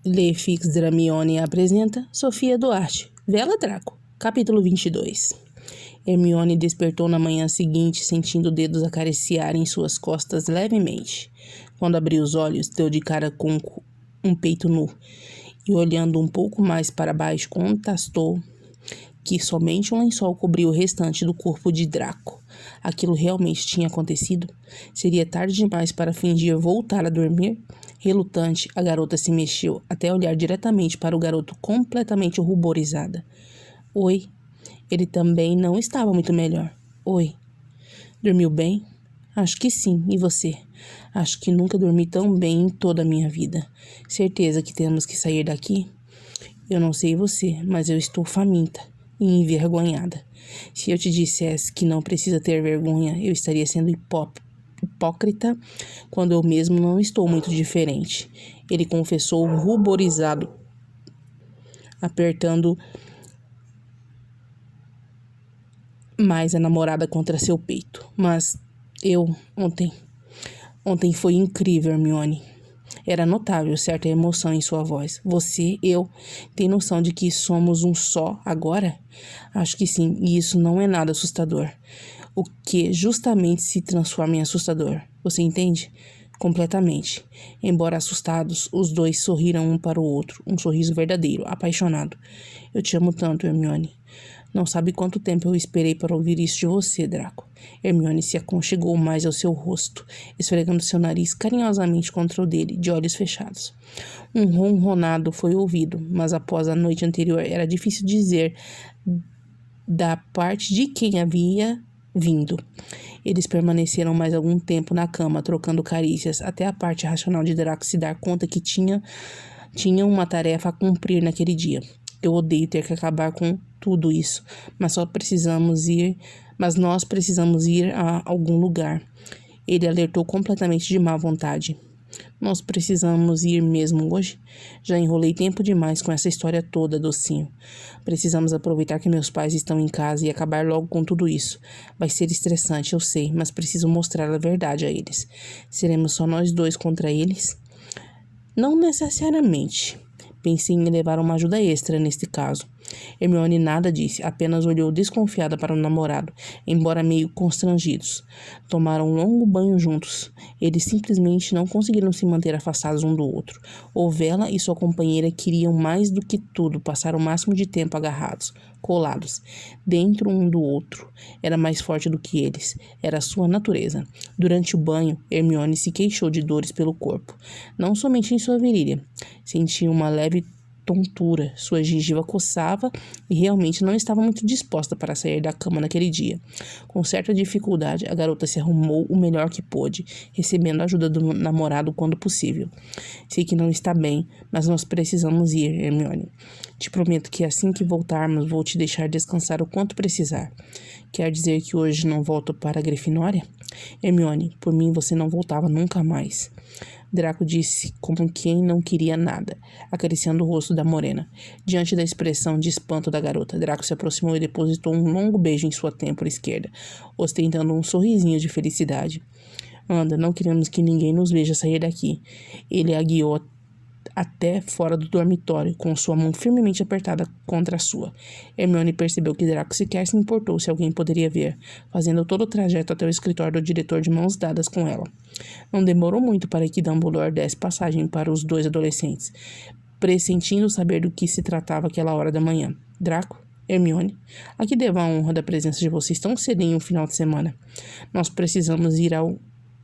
Lefix Dramione apresenta Sofia Duarte, Vela Draco, capítulo 22. Hermione despertou na manhã seguinte, sentindo dedos acariciarem suas costas levemente. Quando abriu os olhos, deu de cara com um peito nu e, olhando um pouco mais para baixo, constatou que somente um lençol cobriu o restante do corpo de Draco. Aquilo realmente tinha acontecido? Seria tarde demais para fingir voltar a dormir? Relutante, a garota se mexeu até olhar diretamente para o garoto, completamente ruborizada. Oi. Ele também não estava muito melhor. Oi. Dormiu bem? Acho que sim. E você? Acho que nunca dormi tão bem em toda a minha vida. Certeza que temos que sair daqui? Eu não sei você, mas eu estou faminta e envergonhada. Se eu te dissesse que não precisa ter vergonha, eu estaria sendo hipócrita quando eu mesmo não estou muito diferente. Ele confessou ruborizado, apertando mais a namorada contra seu peito. Mas ontem foi incrível, Hermione. Era notável certa emoção em sua voz. Você, eu, tem noção de que somos um só agora? Acho que sim, e isso não é nada assustador. O que justamente se transforma em assustador. Você entende? Completamente. Embora assustados, os dois sorriram um para o outro. Um sorriso verdadeiro, apaixonado. Eu te amo tanto, Hermione. Não sabe quanto tempo eu esperei para ouvir isso de você, Draco. Hermione se aconchegou mais ao seu rosto, esfregando seu nariz carinhosamente contra o dele, de olhos fechados. Um ronronado foi ouvido, mas após a noite anterior era difícil dizer da parte de quem havia vindo. Eles permaneceram mais algum tempo na cama, trocando carícias, até a parte racional de Draco se dar conta que tinha uma tarefa a cumprir naquele dia. Eu odeio ter que acabar com tudo isso, mas nós precisamos ir a algum lugar. Ele alertou completamente de má vontade. Nós precisamos ir mesmo hoje? Já enrolei tempo demais com essa história toda, docinho. Precisamos aproveitar que meus pais estão em casa e acabar logo com tudo isso. Vai ser estressante, eu sei, mas preciso mostrar a verdade a eles. Seremos só nós dois contra eles? Não necessariamente. Pensei em levar uma ajuda extra neste caso. Hermione nada disse, apenas olhou desconfiada para o namorado, embora meio constrangidos. Tomaram um longo banho juntos. Eles simplesmente não conseguiram se manter afastados um do outro. O Vela e sua companheira queriam mais do que tudo passar o máximo de tempo agarrados, colados, dentro um do outro. Era mais forte do que eles. Era sua natureza. Durante o banho, Hermione se queixou de dores pelo corpo. Não somente em sua virilha. Sentia uma leve tontura, sua gengiva coçava e realmente não estava muito disposta para sair da cama naquele dia. Com certa dificuldade, a garota se arrumou o melhor que pôde, recebendo a ajuda do namorado quando possível. Sei que não está bem, mas nós precisamos ir, Hermione. Te prometo que assim que voltarmos, vou te deixar descansar o quanto precisar. Quer dizer que hoje não volto para a Grifinória? Hermione, por mim você não voltava nunca mais. Draco disse como quem não queria nada, acariciando o rosto da morena. Diante da expressão de espanto da garota, Draco se aproximou e depositou um longo beijo em sua têmpora esquerda, ostentando um sorrisinho de felicidade. Anda, não queremos que ninguém nos veja sair daqui. Ele a guiou até fora do dormitório, com sua mão firmemente apertada contra a sua. Hermione percebeu que Draco sequer se importou se alguém poderia ver, fazendo todo o trajeto até o escritório do diretor de mãos dadas com ela. Não demorou muito para que Dumbledore desse passagem para os dois adolescentes, pressentindo saber do que se tratava aquela hora da manhã. Draco? Hermione, a que devo a honra da presença de vocês tão cedo em um final de semana? Nós precisamos ir a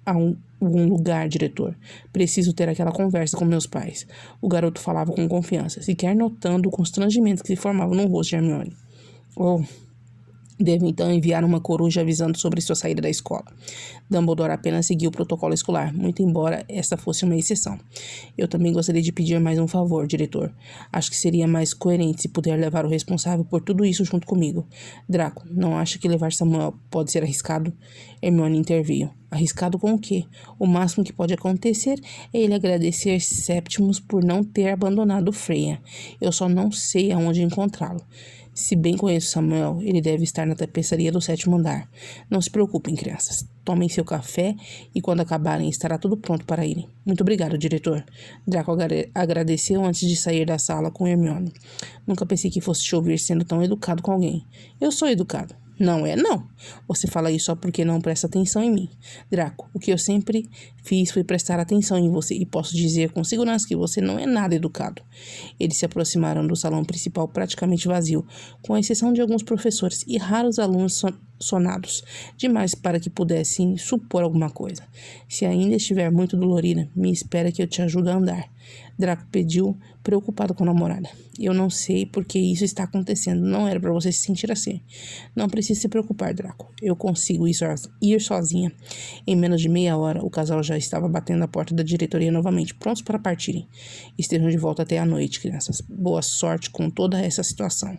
algum lugar, diretor. Preciso ter aquela conversa com meus pais. O garoto falava com confiança, sequer notando o constrangimento que se formava no rosto de Hermione. Oh, devo então enviar uma coruja avisando sobre sua saída da escola. Dumbledore apenas seguiu o protocolo escolar, muito embora esta fosse uma exceção. Eu também gostaria de pedir mais um favor, diretor. Acho que seria mais coerente se puder levar o responsável por tudo isso junto comigo. Draco, não acha que levar Samuel pode ser arriscado? Hermione interveio. Arriscado com o quê? O máximo que pode acontecer é ele agradecer Septimus por não ter abandonado Freya. Eu só não sei aonde encontrá-lo. Se bem conheço Samuel, ele deve estar na tapeçaria do 7º andar. Não se preocupem, crianças. Tomem seu café e quando acabarem estará tudo pronto para irem. Muito obrigado, diretor. Draco agradeceu antes de sair da sala com Hermione. Nunca pensei que fosse te ouvir sendo tão educado com alguém. Eu sou educado. Não é, não. Você fala isso só porque não presta atenção em mim. Draco, o que eu sempre fiz foi prestar atenção em você e posso dizer com segurança que você não é nada educado. Eles se aproximaram do salão principal praticamente vazio, com exceção de alguns professores e raros alunos sonados, demais para que pudessem supor alguma coisa. Se ainda estiver muito dolorida, me espera que eu te ajude a andar. Draco pediu, preocupado com a namorada. Eu não sei por que isso está acontecendo. Não era para você se sentir assim. Não precisa se preocupar, Draco. Eu consigo ir sozinha. Em menos de meia hora, o casal já estava batendo a porta da diretoria novamente, prontos para partirem. Estejam de volta até a noite, crianças. Boa sorte com toda essa situação.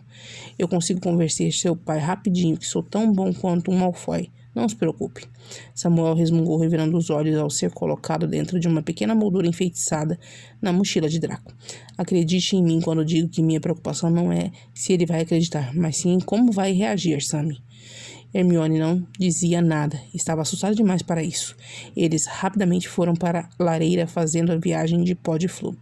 Eu consigo convencer seu pai rapidinho, que sou tão bom quanto um Malfoy. Não se preocupe. Samuel resmungou, revirando os olhos ao ser colocado dentro de uma pequena moldura enfeitiçada na mochila de Draco. Acredite em mim quando digo que minha preocupação não é se ele vai acreditar, mas sim em como vai reagir, Sammy. Hermione não dizia nada, estava assustada demais para isso. Eles rapidamente foram para a lareira fazendo a viagem de pó de flu.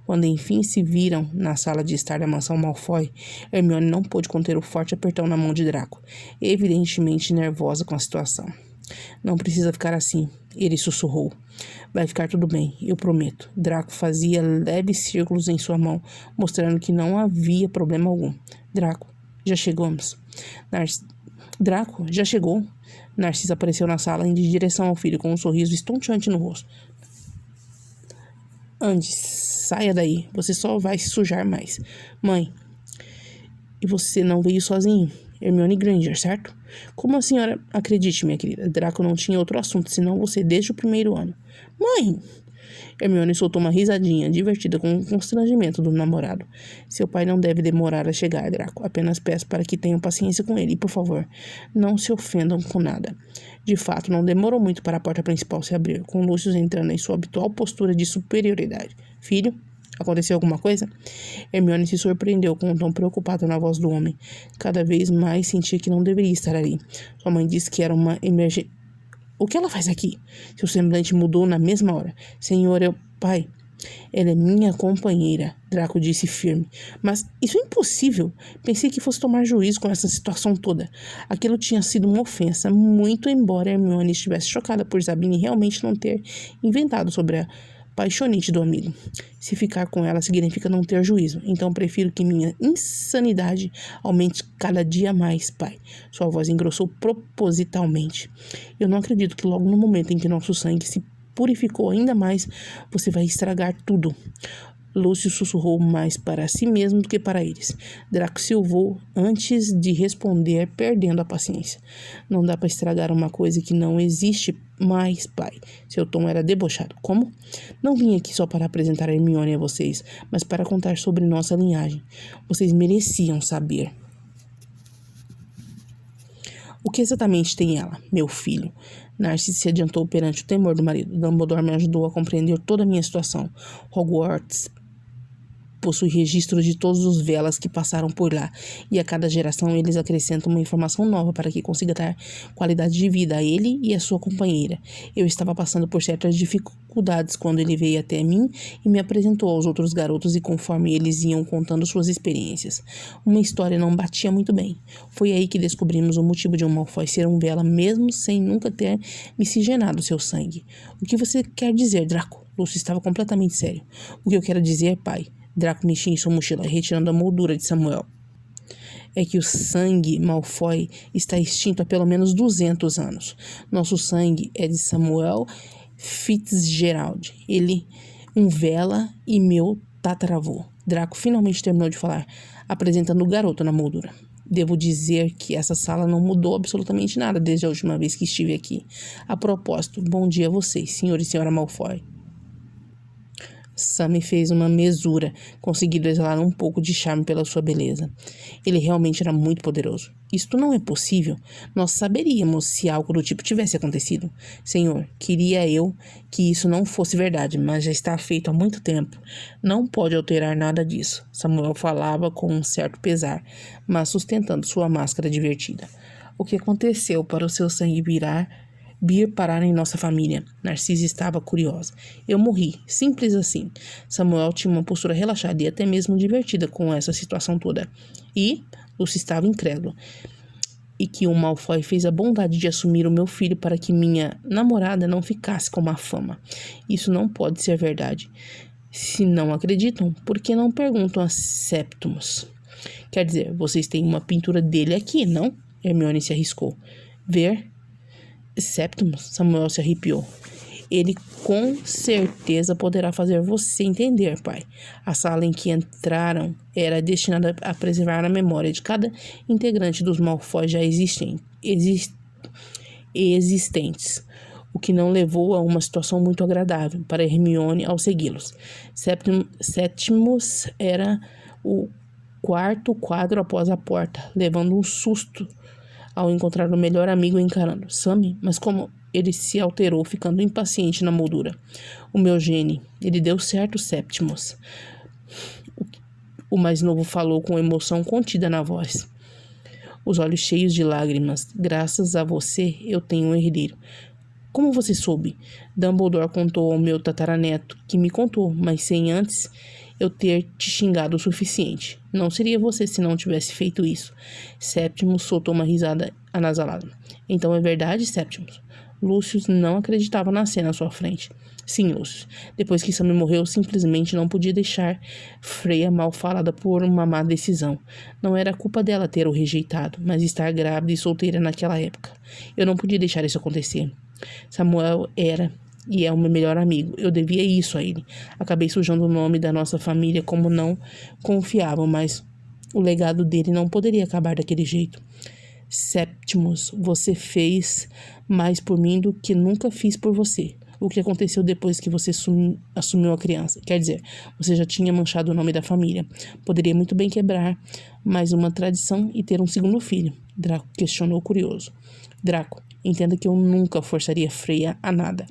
Quando enfim se viram na sala de estar da mansão Malfoy, Hermione não pôde conter o forte apertão na mão de Draco, evidentemente nervosa com a situação. Não precisa ficar assim, ele sussurrou. Vai ficar tudo bem, eu prometo. Draco fazia leves círculos em sua mão, mostrando que não havia problema algum. Draco, já chegamos. Draco, já chegou? Narcisa apareceu na sala indo em direção ao filho com um sorriso estonteante no rosto. Andy, saia daí. Você só vai se sujar mais. Mãe, e você não veio sozinho? Hermione Granger, certo? Como a senhora... Acredite, minha querida, Draco não tinha outro assunto senão você desde o primeiro ano. Mãe! Hermione soltou uma risadinha, divertida com o constrangimento do namorado. Seu pai não deve demorar a chegar, Draco. Apenas peço para que tenham paciência com ele. E, por favor, não se ofendam com nada. De fato, não demorou muito para a porta principal se abrir, com Lúcio entrando em sua habitual postura de superioridade. Filho, aconteceu alguma coisa? Hermione se surpreendeu com um tom preocupado na voz do homem. Cada vez mais sentia que não deveria estar ali. Sua mãe disse que era uma emergência. O que ela faz aqui? Seu semblante mudou na mesma hora. Senhor, pai, ela é minha companheira, Draco disse firme. Mas isso é impossível. Pensei que fosse tomar juízo com essa situação toda. Aquilo tinha sido uma ofensa, muito embora Hermione estivesse chocada por Sabine realmente não ter inventado sobre a paixonite do amigo. Se ficar com ela significa não ter juízo. Então prefiro que minha insanidade aumente cada dia mais, pai. Sua voz engrossou propositalmente. Eu não acredito que logo no momento em que nosso sangue se purificou ainda mais, você vai estragar tudo. Lúcio sussurrou mais para si mesmo do que para eles. Draco silvou antes de responder, perdendo a paciência. Não dá para estragar uma coisa que não existe mais, pai. Seu tom era debochado. Como? Não vim aqui só para apresentar a Hermione a vocês, mas para contar sobre nossa linhagem. Vocês mereciam saber. O que exatamente tem ela, meu filho? Narcisse se adiantou perante o temor do marido. Dumbledore me ajudou a compreender toda a minha situação. Hogwarts possui registro de todos os velas que passaram por lá, e a cada geração eles acrescentam uma informação nova para que consiga dar qualidade de vida a ele e a sua companheira. Eu estava passando por certas dificuldades quando ele veio até mim e me apresentou aos outros garotos, e conforme eles iam contando suas experiências, uma história não batia muito bem. Foi aí que descobrimos o motivo de um Malfoy ser um vela, mesmo sem nunca ter miscigenado seu sangue. O que você quer dizer, Draco? Lúcio estava completamente sério. O que eu quero dizer, pai? Draco mexia em sua mochila, retirando a moldura de Samuel. É que o sangue Malfoy está extinto há pelo menos 200 anos. Nosso sangue é de Samuel Fitzgerald. Ele, um vela e meu tataravô. Draco finalmente terminou de falar, apresentando o garoto na moldura. Devo dizer que essa sala não mudou absolutamente nada desde a última vez que estive aqui. A propósito, bom dia a vocês, senhor e senhora Malfoy. Sammy fez uma mesura, conseguindo exalar um pouco de charme pela sua beleza. Ele realmente era muito poderoso. Isto não é possível. Nós saberíamos se algo do tipo tivesse acontecido. Senhor, queria eu que isso não fosse verdade, mas já está feito há muito tempo. Não pode alterar nada disso. Samuel falava com um certo pesar, mas sustentando sua máscara divertida. O que aconteceu para o seu sangue vir parar em nossa família? Narcisa estava curiosa. Eu morri, simples assim. Samuel tinha uma postura relaxada e até mesmo divertida com essa situação toda. E Lucy estava incrédula. E que o Malfoy fez a bondade de assumir o meu filho para que minha namorada não ficasse com má fama. Isso não pode ser verdade. Se não acreditam, por que não perguntam a Septimus? Quer dizer, vocês têm uma pintura dele aqui, não? Hermione se arriscou. Ver? Septimus? Samuel se arrepiou. Ele com certeza poderá fazer você entender, pai. A sala em que entraram era destinada a preservar a memória de cada integrante dos Malfoy já existentes, o que não levou a uma situação muito agradável para Hermione ao segui-los. Septimus era o quarto quadro após a porta, levando um susto ao encontrar o melhor amigo encarando Sammy, mas como ele se alterou, ficando impaciente na moldura. O meu gene, ele deu certo, Septimus. O mais novo falou com emoção contida na voz, os olhos cheios de lágrimas. Graças a você, eu tenho um herdeiro. Como você soube? Dumbledore contou ao meu tataraneto, que me contou, mas sem antes eu ter te xingado o suficiente. Não seria você se não tivesse feito isso. Septimus soltou uma risada anasalada. Então é verdade, Septimus? Lucius não acreditava na cena à sua frente. Sim, Lucius. Depois que Sammy morreu, simplesmente não podia deixar Freya mal falada por uma má decisão. Não era culpa dela ter o rejeitado, mas estar grávida e solteira naquela época. Eu não podia deixar isso acontecer. Samuel era e é o meu melhor amigo. Eu devia isso a ele. Acabei sujando o nome da nossa família como não confiavam, mas o legado dele não poderia acabar daquele jeito. Septimus, você fez mais por mim do que nunca fiz por você. O que aconteceu depois que você assumiu a criança? Quer dizer, você já tinha manchado o nome da família. Poderia muito bem quebrar mais uma tradição e ter um segundo filho. Draco questionou curioso. Draco, entenda que eu nunca forçaria Freya a nada.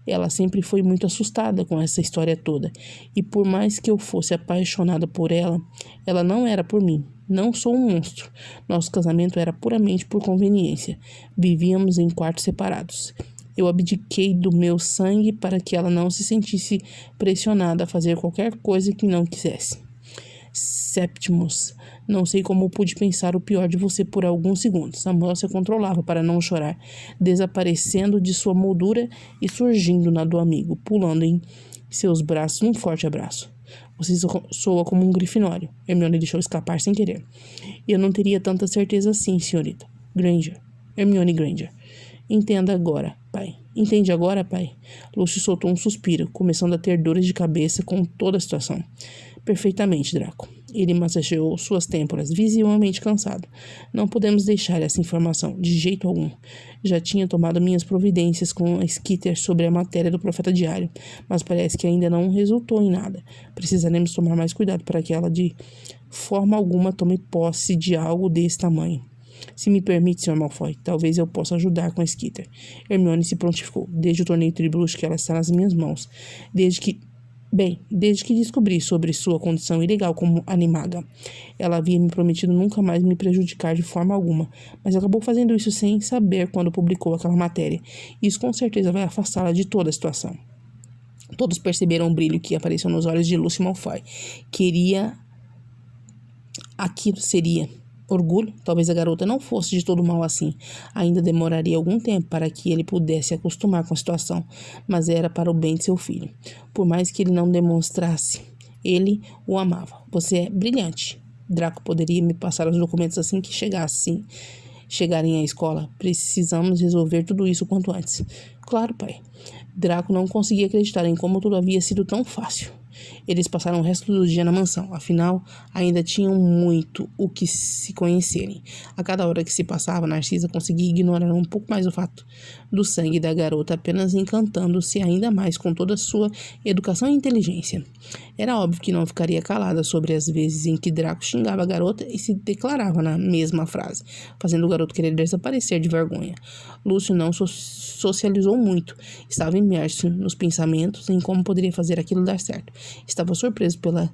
Ela sempre foi muito assustada com essa história toda. E por mais que eu fosse apaixonada por ela, ela não era por mim. Não sou um monstro. Nosso casamento era puramente por conveniência. Vivíamos em quartos separados. Eu abdiquei do meu sangue para que ela não se sentisse pressionada a fazer qualquer coisa que não quisesse. Septimus, não sei como pude pensar o pior de você por alguns segundos. Samuel se controlava para não chorar, desaparecendo de sua moldura e surgindo na do amigo, pulando em seus braços num forte abraço. Você soa como um grifinório. Hermione deixou escapar sem querer. Eu não teria tanta certeza assim, senhorita. Granger. Hermione Granger. Entenda agora, pai. Entende agora, pai? Lúcio soltou um suspiro, começando a ter dores de cabeça com toda a situação. Perfeitamente, Draco. Ele massageou suas têmporas, visivelmente cansado. Não podemos deixar essa informação, de jeito algum. Já tinha tomado minhas providências com a Skitter sobre a matéria do Profeta Diário, mas parece que ainda não resultou em nada. Precisaremos tomar mais cuidado para que ela de forma alguma tome posse de algo desse tamanho. Se me permite, Sr. Malfoy, talvez eu possa ajudar com a Skitter. Hermione se prontificou. Desde o torneio Tribruxo que ela está nas minhas mãos. Desde que descobri sobre sua condição ilegal como animaga. Ela havia me prometido nunca mais me prejudicar de forma alguma, mas acabou fazendo isso sem saber quando publicou aquela matéria. Isso com certeza vai afastá-la de toda a situação. Todos perceberam o brilho que apareceu nos olhos de Lúcio Malfoy. Aquilo seria orgulho? Talvez a garota não fosse de todo mal assim. Ainda demoraria algum tempo para que ele pudesse acostumar com a situação, mas era para o bem de seu filho. Por mais que ele não demonstrasse, ele o amava. Você é brilhante. Draco poderia me passar os documentos assim que chegarem à escola. Precisamos resolver tudo isso o quanto antes. Claro, pai. Draco não conseguia acreditar em como tudo havia sido tão fácil. Eles passaram o resto do dia na mansão, afinal, ainda tinham muito o que se conhecerem. A cada hora que se passava, Narcisa conseguia ignorar um pouco mais o fato do sangue da garota, apenas encantando-se ainda mais com toda a sua educação e inteligência. Era óbvio que não ficaria calada sobre as vezes em que Draco xingava a garota e se declarava na mesma frase, fazendo o garoto querer desaparecer de vergonha. Lúcio não socializou muito, estava imerso nos pensamentos em como poderia fazer aquilo dar certo. Estava surpreso pela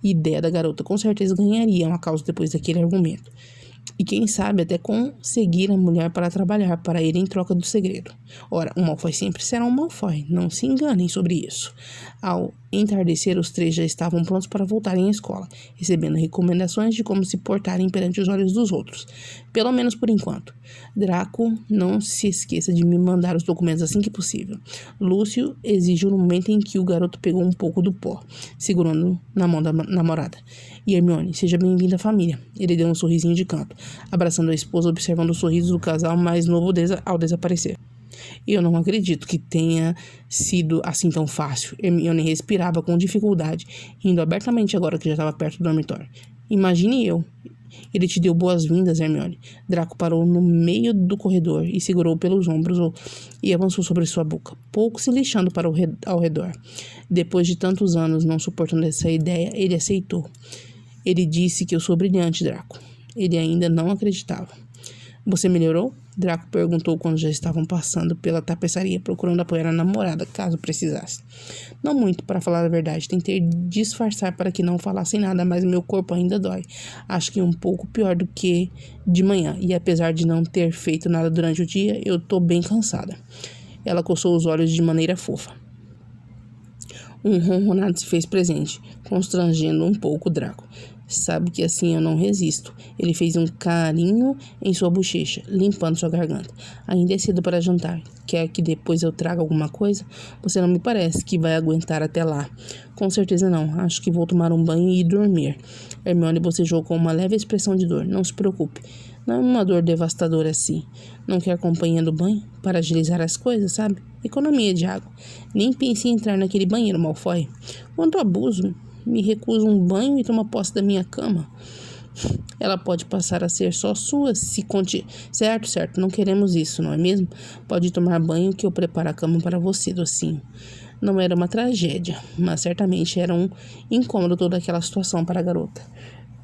ideia da garota, com certeza ganharia uma causa depois daquele argumento. E quem sabe até conseguir a mulher para trabalhar para ele em troca do segredo. Ora, um Malfoy sempre será um Malfoy, não se enganem sobre isso. Ao entardecer, os três já estavam prontos para voltarem à escola, recebendo recomendações de como se portarem perante os olhos dos outros. Pelo menos por enquanto. Draco, não se esqueça de me mandar os documentos assim que possível. Lúcio exigiu no momento em que o garoto pegou um pouco do pó, segurando na mão da namorada. E Hermione, seja bem-vinda à família. Ele deu um sorrisinho de canto, abraçando a esposa, observando os sorrisos do casal mais novo ao desaparecer. Eu não acredito que tenha sido assim tão fácil. Hermione respirava com dificuldade, rindo abertamente agora que já estava perto do dormitório. Imagine eu. Ele te deu boas-vindas, Hermione. Draco parou no meio do corredor e segurou pelos ombros e avançou sobre sua boca, pouco se lixando para ao redor. Depois de tantos anos não suportando essa ideia, ele aceitou. Ele disse que eu sou brilhante, Draco. Ele ainda não acreditava. Você melhorou? Draco perguntou quando já estavam passando pela tapeçaria, procurando apoiar a namorada, caso precisasse. Não muito, para falar a verdade. Tentei disfarçar para que não falassem nada, mas meu corpo ainda dói. Acho que um pouco pior do que de manhã, e apesar de não ter feito nada durante o dia, eu tô bem cansada. Ela coçou os olhos de maneira fofa. Um ronronado se fez presente, constrangendo um pouco Draco. Sabe que assim eu não resisto. Ele fez um carinho em sua bochecha, limpando sua garganta. Ainda é cedo para jantar. Quer que depois eu traga alguma coisa? Você não me parece que vai aguentar até lá. Com certeza não. Acho que vou tomar um banho e dormir. Hermione bocejou com uma leve expressão de dor. Não se preocupe. Não é uma dor devastadora assim. Não quer companhia do banho? Para agilizar as coisas, sabe? Economia de água. Nem pense em entrar naquele banheiro, Malfoy. Quanto abuso. Me recuso um banho e toma posse da minha cama. Ela pode passar a ser só sua se conte... Certo, não queremos isso, não é mesmo? Pode tomar banho que eu preparo a cama para você, docinho. Não era uma tragédia, mas certamente era um incômodo toda aquela situação para a garota.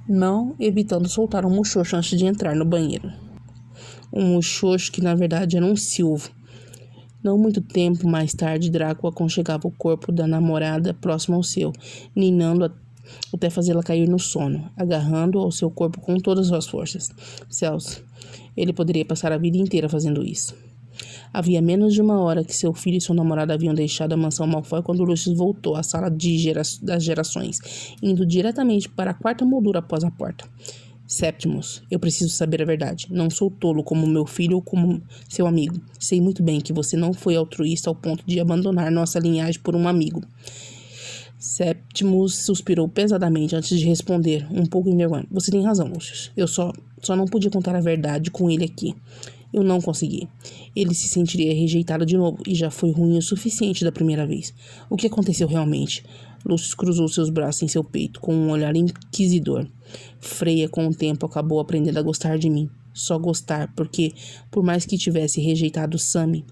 Não evitando soltar um muxoxo antes de entrar no banheiro. Um muxoxo que na verdade era um silvo. Não muito tempo mais tarde, Draco aconchegava o corpo da namorada próximo ao seu, ninando até fazê-la cair no sono, agarrando ao seu corpo com todas as suas forças. Céus, ele poderia passar a vida inteira fazendo isso. Havia menos de uma hora que seu filho e sua namorada haviam deixado a mansão Malfoy quando Lucius voltou à sala das gerações, indo diretamente para a quarta moldura após a porta. Séptimos, eu preciso saber a verdade. Não sou tolo como meu filho ou como seu amigo. Sei muito bem que você não foi altruísta ao ponto de abandonar nossa linhagem por um amigo. Séptimos suspirou pesadamente antes de responder, um pouco envergonhado. Você tem razão, Lucius. Eu só não pude contar a verdade com ele aqui. Eu não consegui. Ele se sentiria rejeitado de novo e já foi ruim o suficiente da primeira vez. O que aconteceu realmente? Lucius cruzou seus braços em seu peito com um olhar inquisidor. Freya, com o tempo, acabou aprendendo a gostar de mim. Só gostar, porque, por mais que tivesse rejeitado Sammy,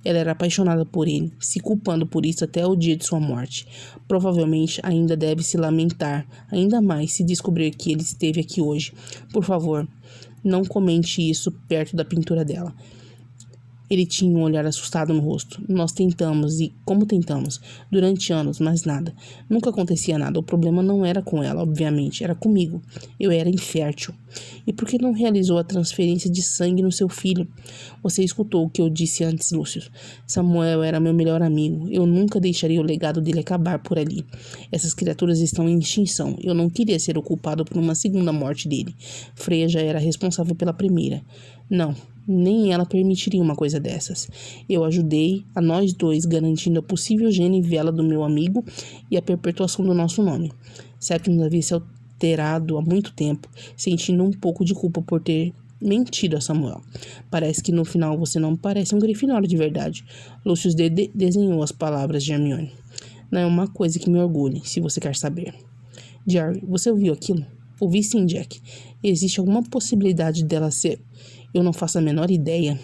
ela era apaixonada por ele, se culpando por isso até o dia de sua morte. Provavelmente ainda deve se lamentar, ainda mais se descobrir que ele esteve aqui hoje. Por favor, não comente isso perto da pintura dela. Ele tinha um olhar assustado no rosto. Nós tentamos e, como tentamos, durante anos, mas nada. Nunca acontecia nada. O problema não era com ela, obviamente, era comigo. Eu era infértil. E por que não realizou a transferência de sangue no seu filho? Você escutou o que eu disse antes, Lúcio. Samuel era meu melhor amigo. Eu nunca deixaria o legado dele acabar por ali. Essas criaturas estão em extinção. Eu não queria ser o culpado por uma segunda morte dele. Freya já era responsável pela primeira. Não. Nem ela permitiria uma coisa dessas. Eu ajudei a nós dois, garantindo a possível genivela do meu amigo e a perpetuação do nosso nome. Sétimo havia se alterado há muito tempo, sentindo um pouco de culpa por ter mentido a Samuel. Parece que no final você não parece um Grifinório de verdade. Lucius desenhou as palavras de Hermione. Não é uma coisa que me orgulhe, se você quer saber. Jerry, você ouviu aquilo? Ouvi sim, Jack. Existe alguma possibilidade dela ser... Eu não faço a menor ideia.